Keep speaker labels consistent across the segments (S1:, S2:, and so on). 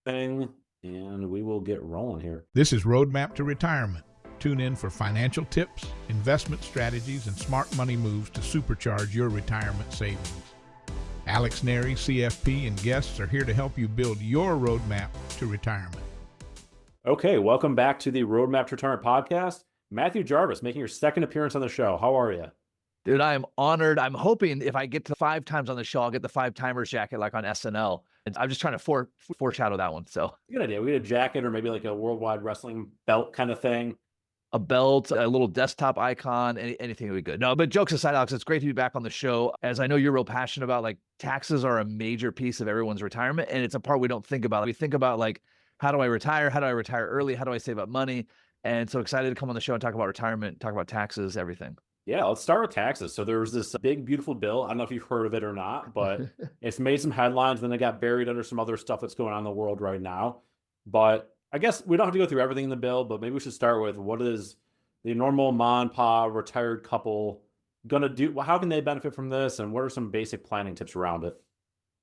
S1: Thing, and we will get rolling here.
S2: This is Roadmap to Retirement. Tune in for financial tips, investment strategies, and smart money moves to supercharge your retirement savings. Alex Neri, CFP, and guests are here to help you build your roadmap to retirement.
S1: Okay, welcome back to the Roadmap to Retirement podcast. Matthew Jarvis making your second appearance on the show. How are you?
S3: Dude, I am honored. I'm hoping if I get to 5 times on the show, I'll get the 5-timers jacket like on SNL. And I'm just trying to foreshadow that one. So
S1: Good idea. We get a jacket or maybe like a worldwide wrestling belt kind of thing.
S3: a belt, a little desktop icon, anything would be good. No, but jokes aside, Alex, it's great to be back on the show. As I know you're real passionate about, like, taxes are a major piece of everyone's retirement, and it's a part we don't think about. We think about, like, how do I retire? How do I retire early? How do I save up money? And so excited to come on the show and talk about retirement, talk about taxes, everything.
S1: Yeah, let's start with taxes. So there was this big, beautiful bill. I don't know if you've heard of it or not, but it's made some headlines. Then it got buried under some other stuff that's going on in the world right now. But I guess we don't have to go through everything in the bill, but maybe we should start with what is the normal mom and pop retired couple going to do? How can they benefit from this? And what are some basic planning tips around it?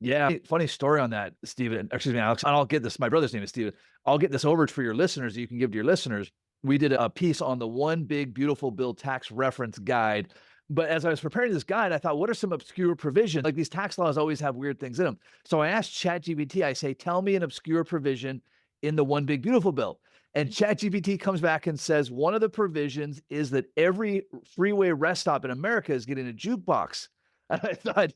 S3: Yeah, funny story on that, Steven. Excuse me, Alex. And I'll get this. My brother's name is Steven. I'll get this over for your listeners that you can give to your listeners. We did a piece on the One Big Beautiful Bill Tax Reference Guide. But as I was preparing this guide, I thought, what are some obscure provisions? Like, these tax laws always have weird things in them. So I asked ChatGPT, I say, tell me an obscure provision in the One Big Beautiful Bill. And ChatGPT comes back and says, one of the provisions is that every freeway rest stop in America is getting a jukebox. And I thought,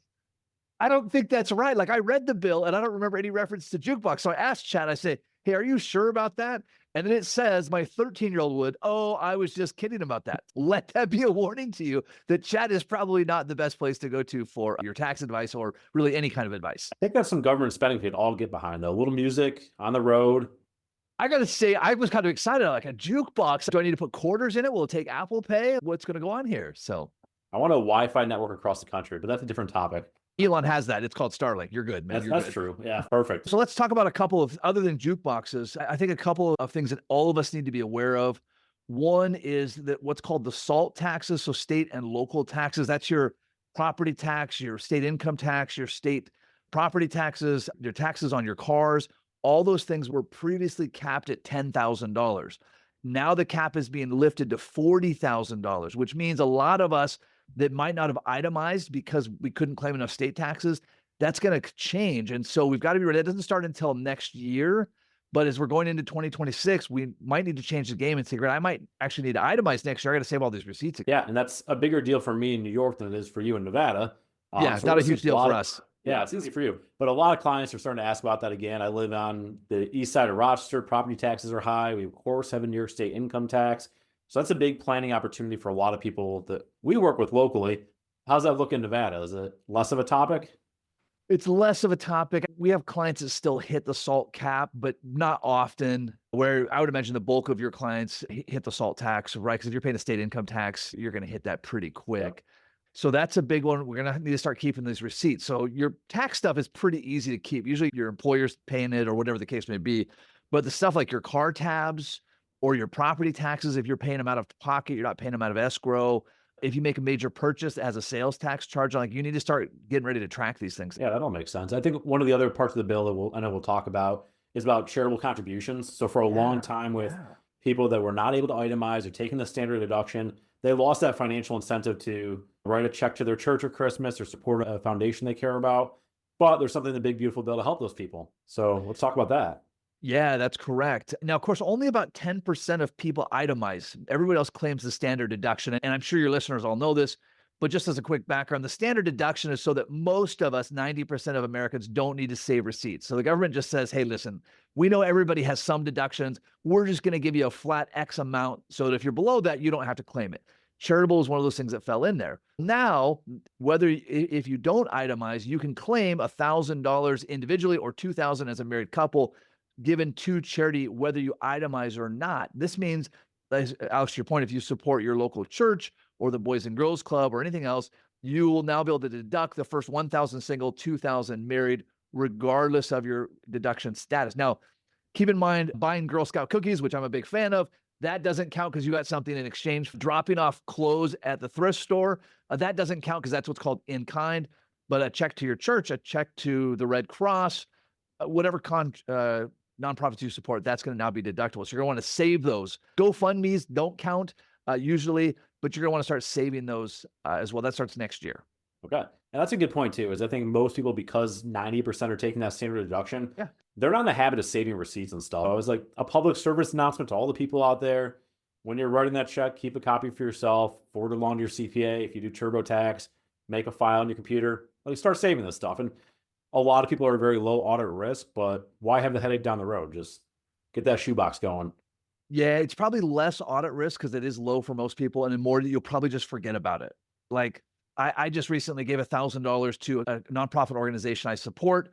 S3: I don't think that's right. Like, I read the bill and I don't remember any reference to jukebox. So I asked Chat, I say, hey, are you sure about that? And then it says, my 13-year-old would, oh, I was just kidding about that. Let that be a warning to you that Chat is probably not the best place to go to for your tax advice or really any kind of advice.
S1: I think that's some government spending we could all get behind, though. A little music on the road.
S3: I got to say, I was kind of excited. Like, a jukebox. Do I need to put quarters in it? Will it take Apple Pay? What's going to go on here? So
S1: I want a Wi-Fi network across the country, but that's a different topic.
S3: Elon has that. It's called Starlink. You're good, man.
S1: That's true. Yeah, perfect.
S3: So let's talk about a couple of, other than jukeboxes, I think a couple of things that all of us need to be aware of. One is that what's called the SALT taxes, so state and local taxes. That's your property tax, your state income tax, your state property taxes, your taxes on your cars. All those things were previously capped at $10,000. Now the cap is being lifted to $40,000, which means a lot of us that might not have itemized because we couldn't claim enough state taxes, that's going to change. And so we've got to be ready. It doesn't start until next year, but as we're going into 2026, we might need to change the game and say, I might actually need to itemize next year. I got to save all these receipts again.
S1: Yeah, and that's a bigger deal for me in New York than it is for you in Nevada.
S3: Yeah, it's not a huge deal for us.
S1: Yeah, it's easy for you. But a lot of clients are starting to ask about that again. I live on the east side of Rochester. Property taxes are high. We, of course, have a New York State income tax. So that's a big planning opportunity for a lot of people that we work with locally. How's that look in Nevada? Is it less of a topic?
S3: It's less of a topic. We have clients that still hit the SALT cap, but not often, where I would imagine the bulk of your clients hit the SALT tax, right? Because if you're paying a state income tax, you're going to hit that pretty quick. Yep. So that's a big one. We're going to need to start keeping these receipts. So your tax stuff is pretty easy to keep. Usually your employer's paying it or whatever the case may be. But the stuff like your car tabs, or your property taxes, if you're paying them out of pocket, you're not paying them out of escrow. If you make a major purchase that has a sales tax charge, like, you need to start getting ready to track these things.
S1: Yeah, that all makes sense. I think one of the other parts of the bill that I know we'll talk about is about charitable contributions. So for a long time with people that were not able to itemize or taking the standard deduction, they lost that financial incentive to write a check to their church or Christmas or support a foundation they care about. But there's something in the big, beautiful bill to help those people. So let's talk about that.
S3: Yeah, that's correct. Now, of course, only about 10% of people itemize. Everybody else claims the standard deduction. And I'm sure your listeners all know this, but just as a quick background, the standard deduction is so that most of us, 90% of Americans, don't need to save receipts. So the government just says, hey, listen, we know everybody has some deductions. We're just going to give you a flat X amount so that if you're below that, you don't have to claim it. Charitable is one of those things that fell in there. Now, if you don't itemize, you can claim $1,000 individually or $2,000 as a married couple, given to charity, whether you itemize or not. This means, Alex, to your point, if you support your local church or the Boys and Girls Club or anything else, you will now be able to deduct the first 1,000 single, 2,000 married, regardless of your deduction status. Now, keep in mind, buying Girl Scout cookies, which I'm a big fan of, that doesn't count because you got something in exchange for dropping off clothes at the thrift store. That doesn't count because that's what's called in kind. But a check to your church, a check to the Red Cross, whatever nonprofits you support, that's going to now be deductible. So you're going to want to save those. GoFundMe's don't count usually, but you're going to want to start saving those as well. That starts next year.
S1: Okay. And that's a good point too, is I think most people, because 90% are taking that standard deduction,
S3: Yeah.
S1: they're not in the habit of saving receipts and stuff. I was like, a public service announcement to all the people out there. When you're writing that check, keep a copy for yourself, forward it along to your CPA. If you do TurboTax, make a file on your computer, like start saving this stuff. And a lot of people are very low audit risk, but why have the headache down the road? Just get that shoebox going.
S3: Yeah, it's probably less audit risk because it is low for most people, and then more you'll probably just forget about it. Like I just recently gave $1,000 to a nonprofit organization I support.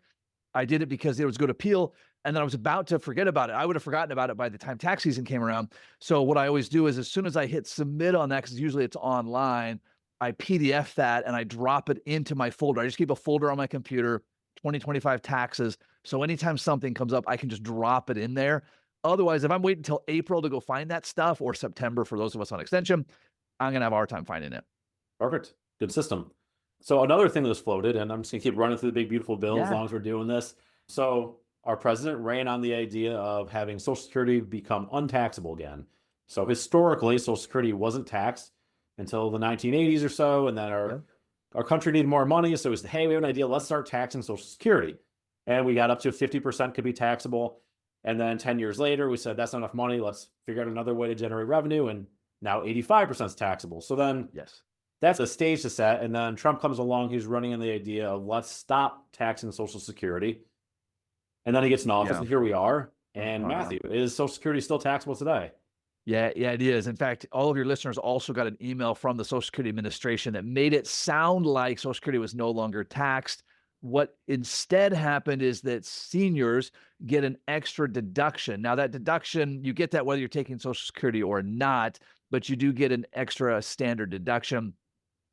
S3: I did it because it was good appeal, and then I was about to forget about it. I would have forgotten about it by the time tax season came around. So what I always do is as soon as I hit submit on that, because usually it's online, I PDF that and I drop it into my folder. I just keep a folder on my computer, 2025 taxes. So anytime something comes up, I can just drop it in there. Otherwise, if I'm waiting until April to go find that stuff, or September for those of us on extension, I'm going to have a hard time finding it.
S1: Perfect. Good system. So another thing that was floated, and I'm just going to keep running through the big, beautiful bill as long as we're doing this. So our president ran on the idea of having Social Security become untaxable again. So historically, Social Security wasn't taxed until the 1980s or so, and then our country needed more money. So it was, hey, we have an idea, let's start taxing Social Security. And we got up to 50% could be taxable. And then 10 years later, we said, that's not enough money. Let's figure out another way to generate revenue. And now 85% is taxable. So then that's a stage to set. And then Trump comes along, he's running on the idea of let's stop taxing Social Security. And then he gets in office, and here we are. And Matthew, is Social Security still taxable today?
S3: Yeah, it is. In fact, all of your listeners also got an email from the Social Security Administration that made it sound like Social Security was no longer taxed. What instead happened is that seniors get an extra deduction. Now, that deduction, you get that whether you're taking Social Security or not, but you do get an extra standard deduction,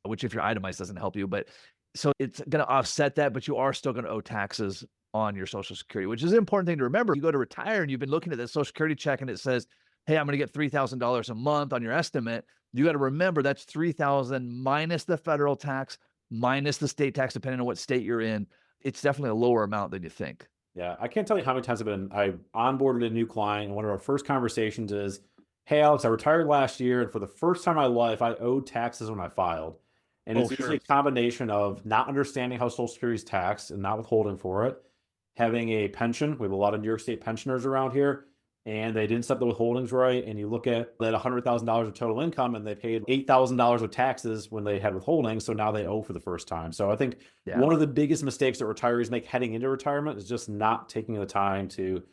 S3: which if you're itemized doesn't help you. But so it's going to offset that, but you are still going to owe taxes on your Social Security, which is an important thing to remember. You go to retire and you've been looking at the Social Security check and it says, hey, I'm going to get $3,000 a month on your estimate. You got to remember that's $3,000 minus the federal tax, minus the state tax, depending on what state you're in. It's definitely a lower amount than you think.
S1: Yeah, I can't tell you how many times I onboarded a new client, and one of our first conversations is, hey, Alex, I retired last year, and for the first time in my life, I owed taxes when I filed. And it's usually a combination of not understanding how Social Security is taxed and not withholding for it, having a pension. We have a lot of New York State pensioners around here, and they didn't set the withholdings right. And you look at that $100,000 of total income, and they paid $8,000 of taxes when they had withholdings. So now they owe for the first time. So I think one of the biggest mistakes that retirees make heading into retirement is just not taking the time to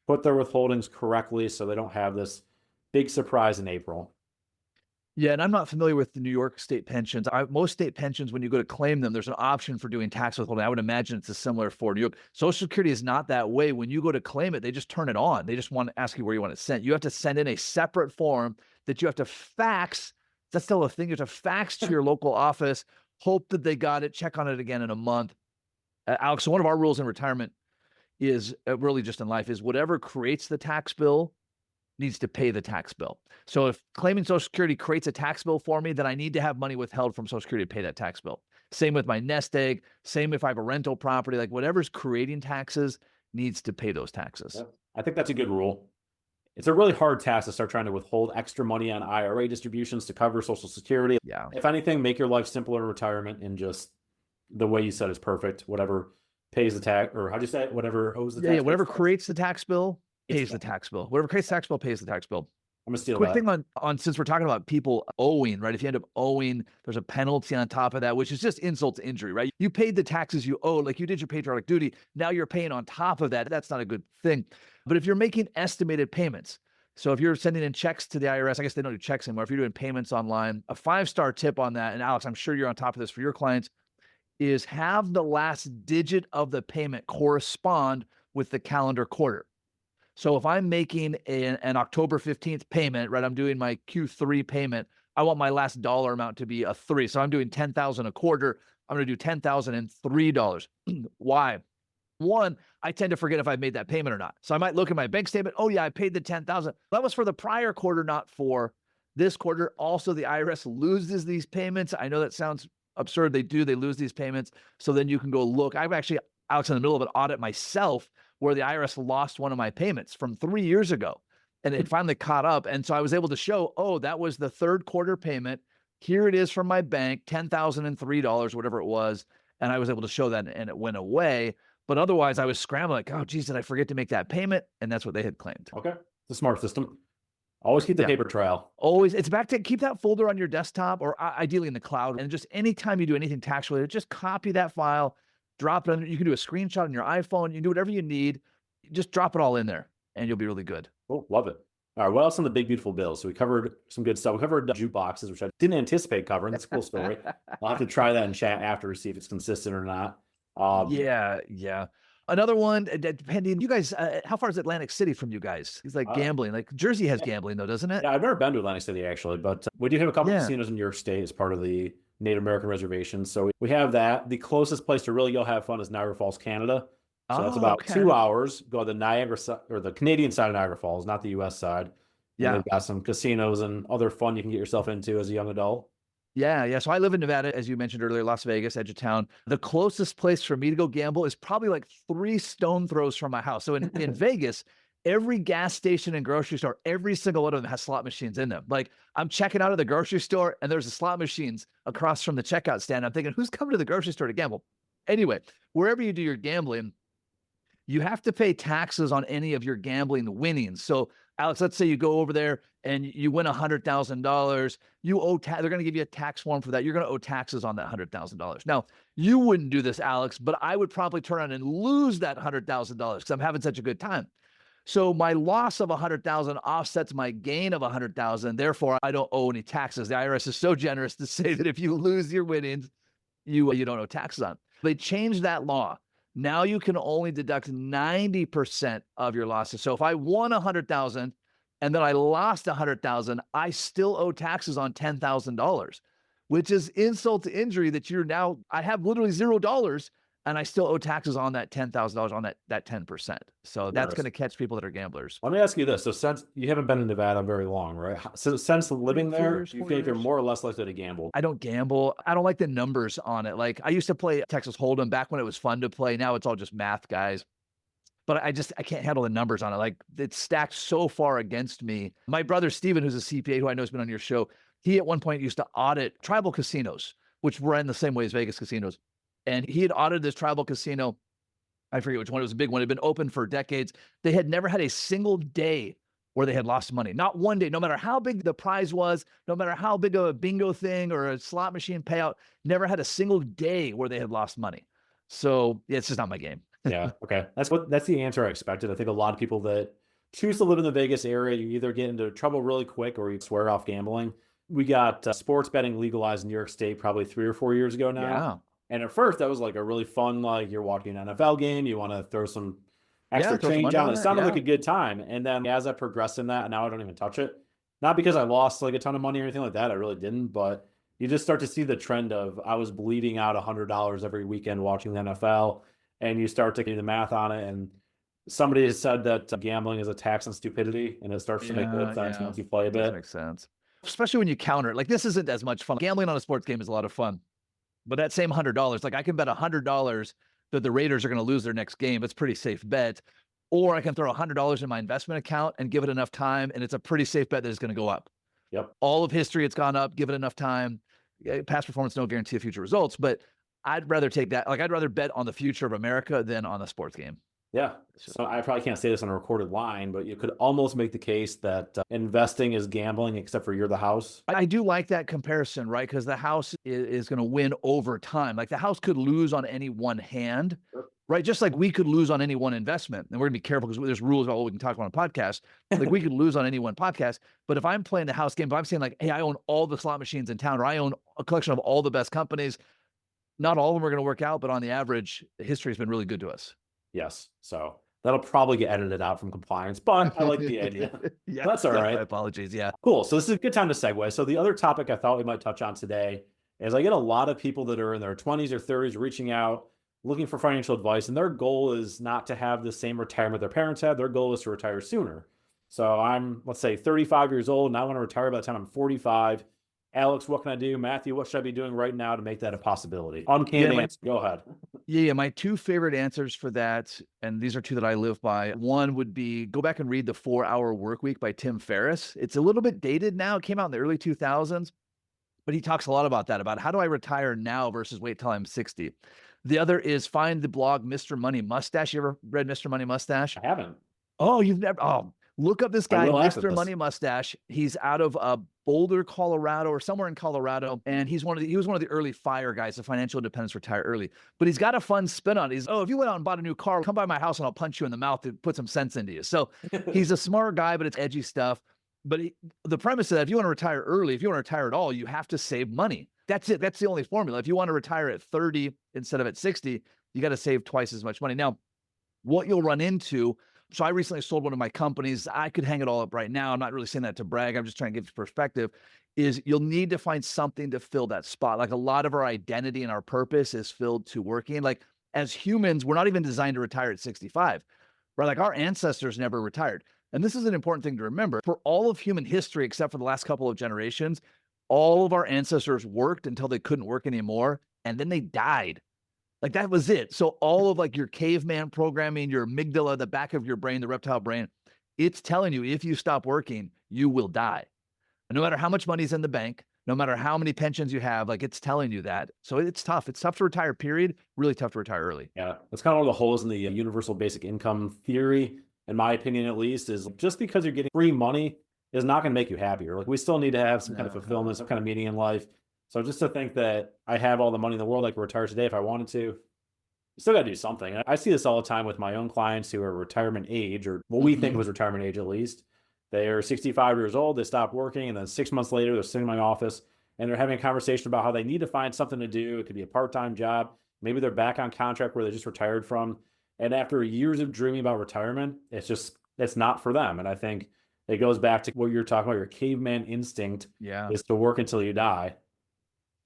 S1: put their withholdings correctly so they don't have this big surprise in April.
S3: Yeah, and I'm not familiar with the New York state pensions. Most state pensions, when you go to claim them, there's an option for doing tax withholding. I would imagine it's a similar for New York. Social Security is not that way. When you go to claim it, they just turn it on. They just want to ask you where you want it sent. You have to send in a separate form that you have to fax. That's still a thing. You have to fax to your local office, hope that they got it, check on it again in a month. Alex, so one of our rules in retirement is really just in life is whatever creates the tax bill needs to pay the tax bill. So if claiming Social Security creates a tax bill for me, then I need to have money withheld from Social Security to pay that tax bill. Same with my nest egg, same if I have a rental property, like whatever's creating taxes needs to pay those taxes.
S1: Yeah, I think that's a good rule. It's a really hard task to start trying to withhold extra money on IRA distributions to cover Social Security.
S3: Yeah.
S1: If anything, make your life simpler in retirement, and just the way you said is perfect. Whatever pays the tax, or how'd you say it? Whatever owes the tax.
S3: Yeah, whatever creates the tax bill pays the tax bill. Whatever creates the tax bill pays the tax bill.
S1: I'm gonna steal
S3: Quick
S1: that.
S3: thing on since we're talking about people owing, right? If you end up owing, there's a penalty on top of that, which is just insult to injury, right? You paid the taxes you owe, like you did your patriotic duty. Now you're paying on top of that. That's not a good thing. But if you're making estimated payments, so if you're sending in checks to the IRS, I guess they don't do checks anymore. If you're doing payments online, a 5-star tip on that, and Alex, I'm sure you're on top of this for your clients, is have the last digit of the payment correspond with the calendar quarter. So if I'm making an October 15th payment, right, I'm doing my Q3 payment, I want my last dollar amount to be a 3. So I'm doing $10,000 a quarter. I'm going to do $10,003. Why? One, I tend to forget if I've made that payment or not. So I might look at my bank statement. Oh yeah, I paid the $10,000. That was for the prior quarter, not for this quarter. Also, the IRS loses these payments. I know that sounds absurd. They do. They lose these payments. So then you can go look. I'm actually, Alex, in the middle of an audit myself where the IRS lost one of my payments from 3 years ago, and it finally caught up. And so I was able to show, oh, that was the third quarter payment. Here it is from my bank, $10,003, whatever it was. And I was able to show that, and it went away. But otherwise, I was scrambling like, oh, geez, did I forget to make that payment? And that's what they had claimed.
S1: Okay. It's a smart system. Always keep the paper trail.
S3: Always. It's back to keep that folder on your desktop, or ideally in the cloud. And just anytime you do anything tax related, just copy that file, drop it on. You can do a screenshot on your iPhone. You can do whatever you need. Just drop it all in there, and you'll be really good.
S1: Oh, love it. All right. What else on the big, beautiful bill? So we covered some good stuff. We covered jukeboxes, which I didn't anticipate covering. That's a cool story. I'll have to try that in chat after to see if it's consistent or not.
S3: Yeah. Another one, depending, you guys, how far is Atlantic City from you guys? It's like gambling. Like Jersey has gambling though, doesn't it?
S1: Yeah, I've never been to Atlantic City actually, but we do have a couple of casinos in New York State as part of the Native American reservation. So we have that. The closest place to really go have fun is Niagara Falls, Canada. So that's about 2 hours. Go to the Niagara side, or the Canadian side of Niagara Falls, not the U.S. side. And they've got some casinos and other fun you can get yourself into as a young adult.
S3: Yeah. So I live in Nevada, as you mentioned earlier, Las Vegas, edge of town. The closest place for me to go gamble is probably like 3 stone throws from my house. So in Vegas, every gas station and grocery store, every single one of them has slot machines in them. Like I'm checking out of the grocery store and there's the slot machines across from the checkout stand. I'm thinking, who's coming to the grocery store to gamble? Anyway, wherever you do your gambling, you have to pay taxes on any of your gambling winnings. So Alex, let's say you go over there and you win $100,000. You owe they're going to give you a tax form for that. You're going to owe taxes on that $100,000. Now, you wouldn't do this, Alex, but I would probably turn around and lose that $100,000 because I'm having such a good time. So my loss of $100,000 offsets my gain of $100,000. Therefore, I don't owe any taxes. The IRS is so generous to say that if you lose your winnings, you don't owe taxes on. They changed that law. Now you can only deduct 90% of your losses. So if I won 100,000 and then I lost 100,000, I still owe taxes on $10,000, which is insult to injury that I have literally $0 and I still owe taxes on that $10,000 on that 10%. So that's going to catch people that are gamblers.
S1: Let me ask you this. So since you haven't been in Nevada very long, right? So since living there, you think you're more or less likely to gamble?
S3: I don't gamble. I don't like the numbers on it. Like I used to play Texas Hold'em back when it was fun to play. Now it's all just math, guys. But I can't handle the numbers on it. Like it's stacked so far against me. My brother, Steven, who's a CPA, who I know has been on your show, he at one point used to audit tribal casinos, which ran the same way as Vegas casinos. And he had audited this tribal casino. I forget which one. It was a big one. It had been open for decades. They had never had a single day where they had lost money. Not one day, no matter how big the prize was, no matter how big of a bingo thing or a slot machine payout, never had a single day where they had lost money. So it's just not my game.
S1: Yeah. Okay. That's the answer I expected. I think a lot of people that choose to live in the Vegas area, you either get into trouble really quick or you swear off gambling. We got sports betting legalized in New York State probably 3 or 4 years ago now.
S3: Yeah.
S1: And at first, that was like a really fun, like you're watching an NFL game, you want to throw some extra change on it. It sounded like a good time. And then as I progressed in that, now I don't even touch it. Not because I lost like a ton of money or anything like that. I really didn't. But you just start to see the trend of I was bleeding out $100 every weekend watching the NFL. And you start to do the math on it. And somebody has said that gambling is a tax on stupidity. And it starts to make good sense once you play a bit.
S3: That makes sense. Especially when you counter it. Like this isn't as much fun. Gambling on a sports game is a lot of fun. But that same $100, like I can bet $100 that the Raiders are going to lose their next game. It's a pretty safe bet. Or I can throw $100 in my investment account and give it enough time. And it's a pretty safe bet that it's going to go up.
S1: Yep.
S3: All of history, it's gone up. Give it enough time. Past performance, no guarantee of future results. But I'd rather take that. Like I'd rather bet on the future of America than on a sports game.
S1: Yeah. So I probably can't say this on a recorded line, but you could almost make the case that investing is gambling, except for you're the house.
S3: I do like that comparison, right? Because the house is going to win over time. Like the house could lose on any one hand, right? Just like we could lose on any one investment. And we're going to be careful because there's rules about what we can talk about on a podcast. Like we could lose on any one podcast. But if I'm playing the house game, if I'm saying like, hey, I own all the slot machines in town, or I own a collection of all the best companies, not all of them are going to work out, but on the average, history has been really good to us.
S1: Yes. So that'll probably get edited out from compliance, but I like the idea.
S3: Yeah,
S1: that's all right.
S3: My apologies. Yeah.
S1: Cool. So this is a good time to segue. So the other topic I thought we might touch on today is I get a lot of people that are in their 20s or 30s reaching out, looking for financial advice, and their goal is not to have the same retirement their parents had. Their goal is to retire sooner. So I'm, let's say, 35 years old, and I want to retire by the time I'm 45. Alex, what can I do? Matthew, what should I be doing right now to make that a possibility?
S3: Yeah,
S1: Uncanned answer. Go ahead.
S3: yeah, my two favorite answers for that, and these are two that I live by. One would be go back and read The 4 Hour Work Week by Tim Ferris. It's a little bit dated now. It came out in the early 2000s, but he talks a lot about that, about how do I retire now versus wait till I'm 60. The other is find the blog Mr. Money Mustache. You ever read Mr. Money Mustache?
S1: I haven't.
S3: Oh, you've never. Oh, look up this
S1: I
S3: guy,
S1: will after
S3: Mr.
S1: this.
S3: Money Mustache. He's out of Boulder, Colorado, or somewhere in Colorado, and he was one of the early FIRE guys, the financial independence, retire early. But he's got a fun spin on it. He's, oh, if you went out and bought a new car, come by my house and I'll punch you in the mouth to put some sense into you. So he's a smart guy, but it's edgy stuff. But the premise is that if you want to retire early, if you want to retire at all, you have to save money. That's it. That's the only formula. If you want to retire at 30 instead of at 60, you got to save twice as much money. Now, what you'll run into, so I recently sold one of my companies. I could hang it all up right now. I'm not really saying that to brag. I'm just trying to give perspective, is you'll need to find something to fill that spot. Like a lot of our identity and our purpose is filled to working. Like as humans, we're not even designed to retire at 65, right? Like our ancestors never retired. And this is an important thing to remember. For all of human history, except for the last couple of generations, all of our ancestors worked until they couldn't work anymore, and then they died. Like that was it. So all of like your caveman programming, your amygdala, the back of your brain, the reptile brain, it's telling you if you stop working, you will die. And no matter how much money's in the bank, no matter how many pensions you have, like it's telling you that. So it's tough. It's tough to retire, period. Really tough to retire early.
S1: Yeah, that's kind of one of the holes in the universal basic income theory, in my opinion at least, is just because you're getting free money is not going to make you happier. Like we still need to have some kind of fulfillment, some kind of meaning in life. So just to think that I have all the money in the world, I could retire today if I wanted to, you still got to do something. I see this all the time with my own clients who are retirement age, or what we think was retirement age at least. They are 65 years old, they stop working, and then 6 months later, they're sitting in my office and they're having a conversation about how they need to find something to do. It could be a part-time job. Maybe they're back on contract where they just retired from. And after years of dreaming about retirement, it's not for them. And I think it goes back to what you're talking about, your caveman instinct is to work until you die.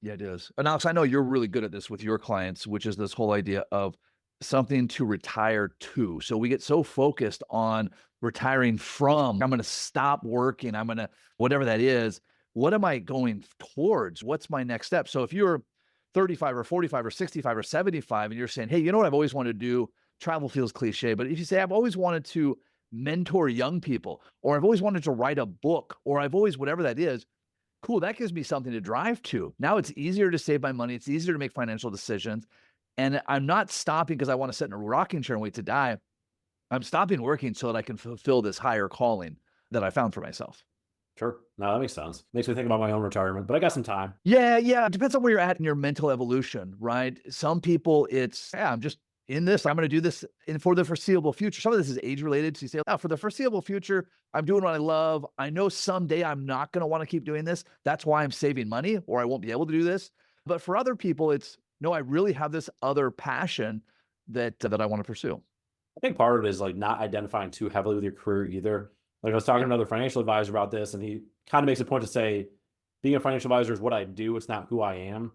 S3: Yeah, it is. And Alex, I know you're really good at this with your clients, which is this whole idea of something to retire to. So we get so focused on retiring from, I'm going to stop working, I'm going to, whatever that is, what am I going towards? What's my next step? So if you're 35 or 45 or 65 or 75 and you're saying, hey, you know what I've always wanted to do? Travel feels cliche, but if you say, I've always wanted to mentor young people, or I've always wanted to write a book, or I've always, whatever that is, cool, that gives me something to drive to. Now it's easier to save my money. It's easier to make financial decisions. And I'm not stopping because I want to sit in a rocking chair and wait to die. I'm stopping working so that I can fulfill this higher calling that I found for myself.
S1: Sure. No, that makes sense. Makes me think about my own retirement, but I got some time.
S3: Yeah. It depends on where you're at in your mental evolution, right? Some people I'm just in this, I'm going to do this for the foreseeable future. Some of this is age related. So you say, for the foreseeable future, I'm doing what I love. I know someday I'm not going to want to keep doing this. That's why I'm saving money, or I won't be able to do this. But for other people, it's, no, I really have this other passion that I want to pursue.
S1: I think part of it is like not identifying too heavily with your career either. Like I was talking to another financial advisor about this, and he kind of makes a point to say, being a financial advisor is what I do. It's not who I am.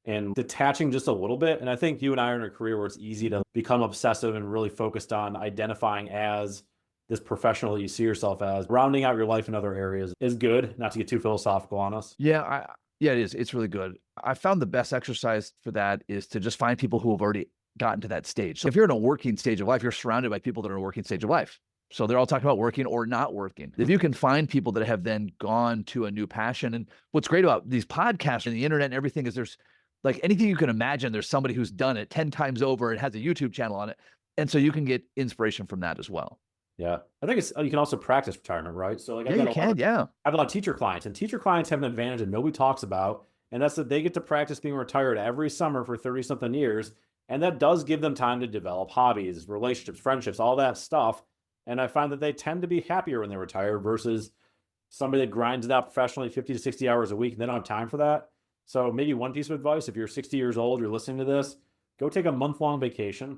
S1: And detaching just a little bit. And I think you and I are in a career where it's easy to become obsessive and really focused on identifying as this professional that you see yourself as. Rounding out your life in other areas is good, not to get too philosophical on us.
S3: Yeah, it is. It's really good. I found the best exercise for that is to just find people who have already gotten to that stage. So if you're in a working stage of life, you're surrounded by people that are in a working stage of life. So they're all talking about working or not working. If you can find people that have then gone to a new passion, and what's great about these podcasts and the internet and everything is there's like anything you can imagine, there's somebody who's done it 10 times over and has a YouTube channel on it. And so you can get inspiration from that as well.
S1: Yeah. I think you can also practice retirement, right? So like
S3: I have
S1: a lot of teacher clients, and teacher clients have an advantage that nobody talks about. And that's that they get to practice being retired every summer for 30 something years. And that does give them time to develop hobbies, relationships, friendships, all that stuff. And I find that they tend to be happier when they retire versus somebody that grinds it out professionally 50 to 60 hours a week and they don't have time for that. So maybe one piece of advice, if you're 60 years old, you're listening to this, go take a month-long vacation.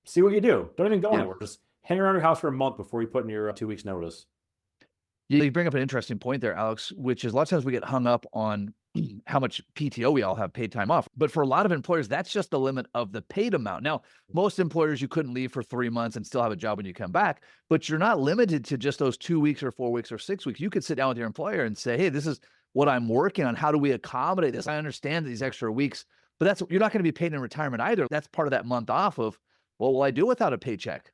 S1: See what you do. Don't even go anywhere. Just hang around your house for a month before you put in your 2 weeks notice.
S3: You bring up an interesting point there, Alex, which is a lot of times we get hung up on how much PTO we all have, paid time off. But for a lot of employers, that's just the limit of the paid amount. Now, most employers, you couldn't leave for 3 months and still have a job when you come back, but you're not limited to just those 2 weeks or 4 weeks or 6 weeks. You could sit down with your employer and say, hey, this is what I'm working on. How do we accommodate this? I understand these extra weeks, but you're not going to be paid in retirement either. That's part of that month off of, what will I do without a paycheck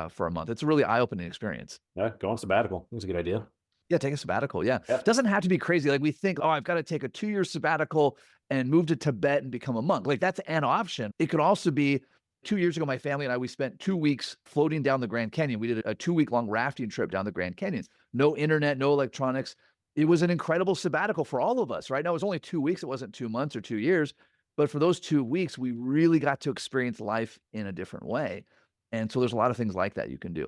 S3: for a month? It's a really eye-opening experience.
S1: Yeah, go on sabbatical. It's a good idea.
S3: Yeah, take a sabbatical. Yeah.
S1: Yeah.
S3: Doesn't have to be crazy. Like we think, oh, I've got to take a 2-year sabbatical and move to Tibet and become a monk. Like that's an option. It could also be 2 years ago, my family and I, we spent 2 weeks floating down the Grand Canyon. We did a 2-week-long rafting trip down the Grand Canyon. No internet, no electronics. It was an incredible sabbatical for all of us, right? Now, it was only 2 weeks. It wasn't 2 months or 2 years. But for those 2 weeks, we really got to experience life in a different way. And so there's a lot of things like that you can do.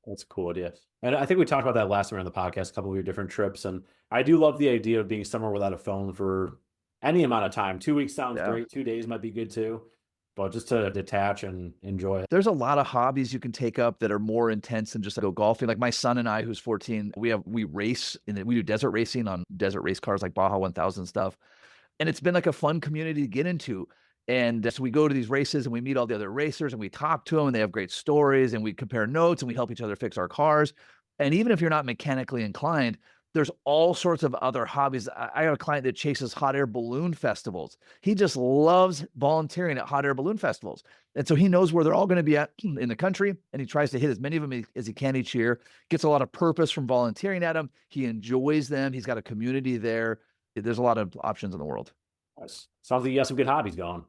S1: That's a cool idea. And I think we talked about that last time on the podcast, a couple of your different trips. And I do love the idea of being somewhere without a phone for any amount of time. 2 weeks sounds great. 2 days might be good too. But just to detach and enjoy it.
S3: There's a lot of hobbies you can take up that are more intense than just go golfing. Like my son and I, who's 14, we race we do desert racing on desert race cars like Baja 1000 stuff. And it's been like a fun community to get into. And so we go to these races and we meet all the other racers and we talk to them and they have great stories and we compare notes and we help each other fix our cars. And even if you're not mechanically inclined, there's all sorts of other hobbies. I have a client that chases hot air balloon festivals. He just loves volunteering at hot air balloon festivals. And so he knows where they're all going to be at in the country. And he tries to hit as many of them as he can each year, gets a lot of purpose from volunteering at them. He enjoys them. He's got a community there. There's a lot of options in the world.
S1: Nice. Sounds like you have some good hobbies going.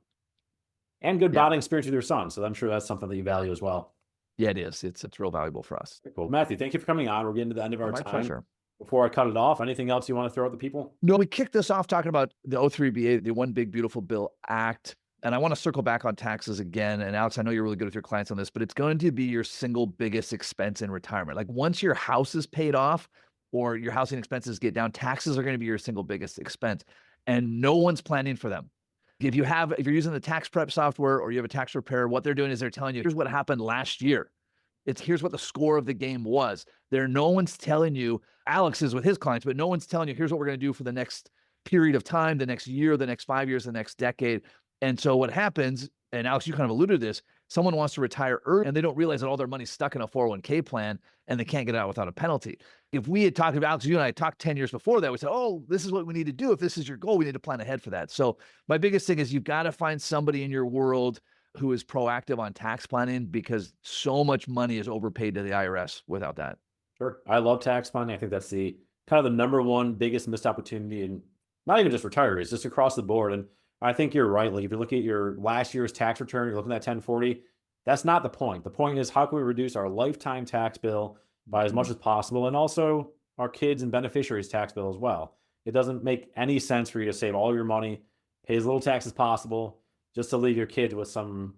S1: And good bonding experience with your son. So I'm sure that's something that you value as well.
S3: Yeah, it is. It's real valuable for us.
S1: Cool. Matthew, thank you for coming on. We're getting to the end of our
S3: My
S1: time.
S3: pleasure.
S1: Before I cut it off, anything else you want to throw at the people?
S3: No, we kicked this off talking about the O3BA, the One Big Beautiful Bill Act. And I want to circle back on taxes again. And Alex, I know you're really good with your clients on this, but it's going to be your single biggest expense in retirement. Like once your house is paid off or your housing expenses get down, taxes are going to be your single biggest expense. And no one's planning for them. If you're using the tax prep software or you have a tax preparer, what they're doing is they're telling you, here's what happened last year. Here's what the score of the game was. No one's telling you, Alex is with his clients, but no one's telling you, here's what we're going to do for the next period of time, the next year, the next 5 years, the next decade. And so what happens, and Alex, you kind of alluded to this, someone wants to retire early and they don't realize that all their money's stuck in a 401k plan and they can't get out without a penalty. If we had talked about, Alex, you and I talked 10 years before that, we said, oh, this is what we need to do. If this is your goal, we need to plan ahead for that. So my biggest thing is you've got to find somebody in your world who is proactive on tax planning because so much money is overpaid to the IRS without that.
S1: Sure. I love tax planning. I think that's the kind of the number one biggest missed opportunity in not even just retirees, just across the board. And I think you're right. Like if you look at your last year's tax return, you're looking at 1040. That's not the point. The point is how can we reduce our lifetime tax bill by as much as possible, and also our kids and beneficiaries' tax bill as well. It doesn't make any sense for you to save all your money, pay as little tax as possible, just to leave your kids with some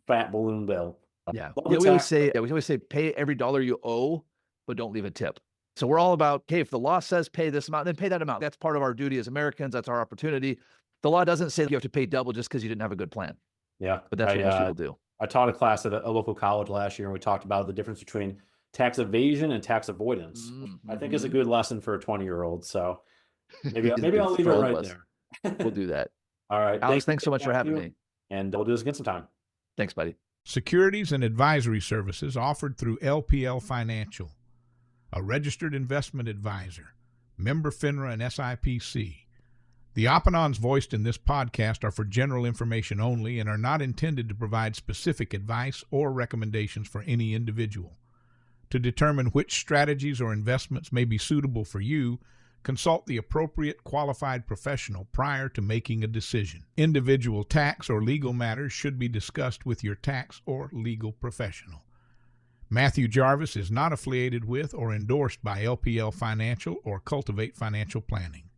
S1: fat balloon bill.
S3: Yeah. We always say pay every dollar you owe, but don't leave a tip. So we're all about, okay, if the law says pay this amount, then pay that amount. That's part of our duty as Americans. That's our opportunity. The law doesn't say you have to pay double just because you didn't have a good plan.
S1: Yeah.
S3: But that's what most people do.
S1: I taught a class at a local college last year, and we talked about the difference between tax evasion and tax avoidance. I think is a good lesson for a 20-year-old. So maybe I'll leave it right there.
S3: We'll do that.
S1: All right.
S3: Alex, thanks so much for having me.
S1: And we'll do this again sometime.
S3: Thanks, buddy.
S2: Securities and advisory services offered through LPL Financial, a registered investment advisor, member FINRA and SIPC. The opinons voiced in this podcast are for general information only and are not intended to provide specific advice or recommendations for any individual. To determine which strategies or investments may be suitable for you, consult the appropriate qualified professional prior to making a decision. Individual tax or legal matters should be discussed with your tax or legal professional. Matthew Jarvis is not affiliated with or endorsed by LPL Financial or Cultivate Financial Planning.